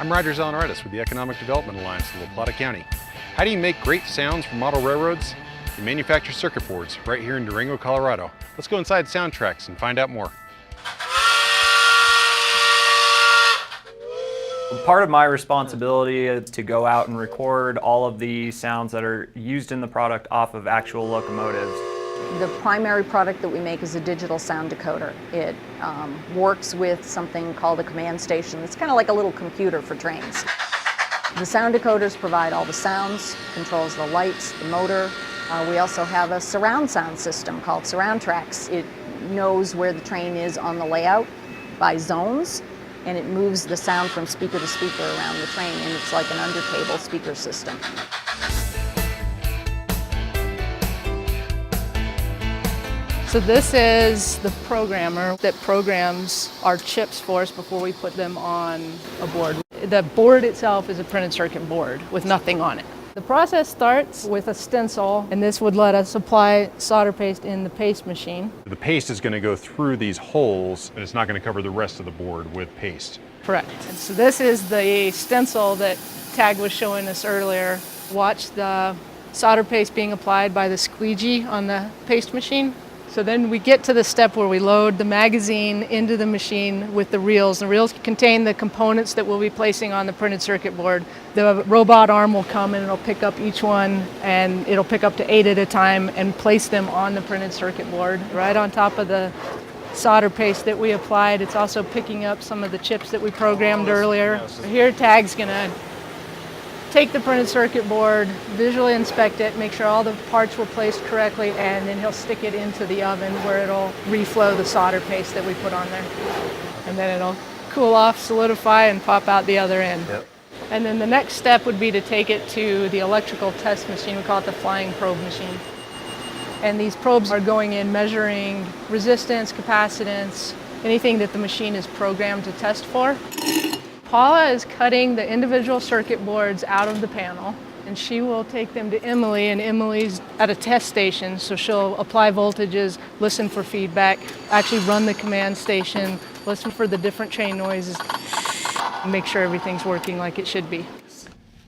I'm Roger Zellner with the Economic Development Alliance of La Plata County. How do you make great sounds for model railroads? We manufacture circuit boards right here in Durango, Colorado. Let's go inside Soundtraxx and find out more. Part of my responsibility is to go out and record all of the sounds that are used in the product off of actual locomotives. The primary product that we make is a digital sound decoder. It works with something called a command station. It's kind of like a little computer for trains. The sound decoders provide all the sounds, controls the lights, the motor. We also have a surround sound system called Soundtraxx. It knows where the train is on the layout by zones, and it moves the sound from speaker to speaker around the train, and it's like an under-table speaker system. So this is the programmer that programs our chips for us before we put them on a board. The board itself is a printed circuit board with nothing on it. The process starts with a stencil, and this would let us apply solder paste in the paste machine. The paste is going to go through these holes, and it's not going to cover the rest of the board with paste. Correct. And so this is the stencil that Tag was showing us earlier. Watch the solder paste being applied by the squeegee on the paste machine. So then we get to the step where we load the magazine into the machine with the reels. The reels contain the components that we'll be placing on the printed circuit board. The robot arm will come and it'll pick up each one, and it'll pick up to 8 at a time and place them on the printed circuit board right on top of the solder paste that we applied. It's also picking up some of the chips that we programmed earlier. Here Tag's gonna take the printed circuit board, visually inspect it, make sure all the parts were placed correctly, and then he'll stick it into the oven where it'll reflow the solder paste that we put on there. And then it'll cool off, solidify, and pop out the other end. Yep. And then the next step would be to take it to the electrical test machine. We call it the flying probe machine. And these probes are going in measuring resistance, capacitance, anything that the machine is programmed to test for. Paula is cutting the individual circuit boards out of the panel, and she will take them to Emily, and Emily's at a test station, so she'll apply voltages, listen for feedback, actually run the command station, listen for the different train noises, and make sure everything's working like it should be.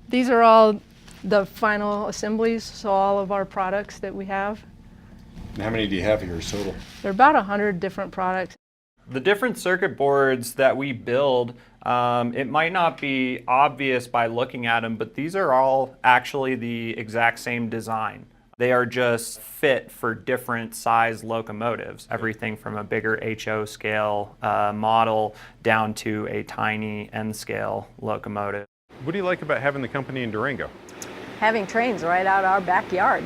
These are all the final assemblies, so all of our products that we have. And how many do you have here total? There are about 100 different products. The different circuit boards that we build, it might not be obvious by looking at them, but these are all actually the exact same design. They are just fit for different size locomotives, everything from a bigger HO scale model down to a tiny N scale locomotive. What do you like about having the company in Durango? Having trains right out our backyard.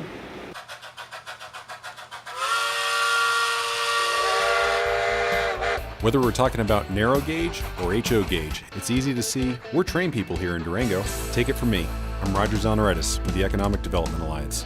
Whether we're talking about narrow gauge or HO gauge, it's easy to see we're train people here in Durango. Take it from me. I'm Roger Zellner with the Economic Development Alliance.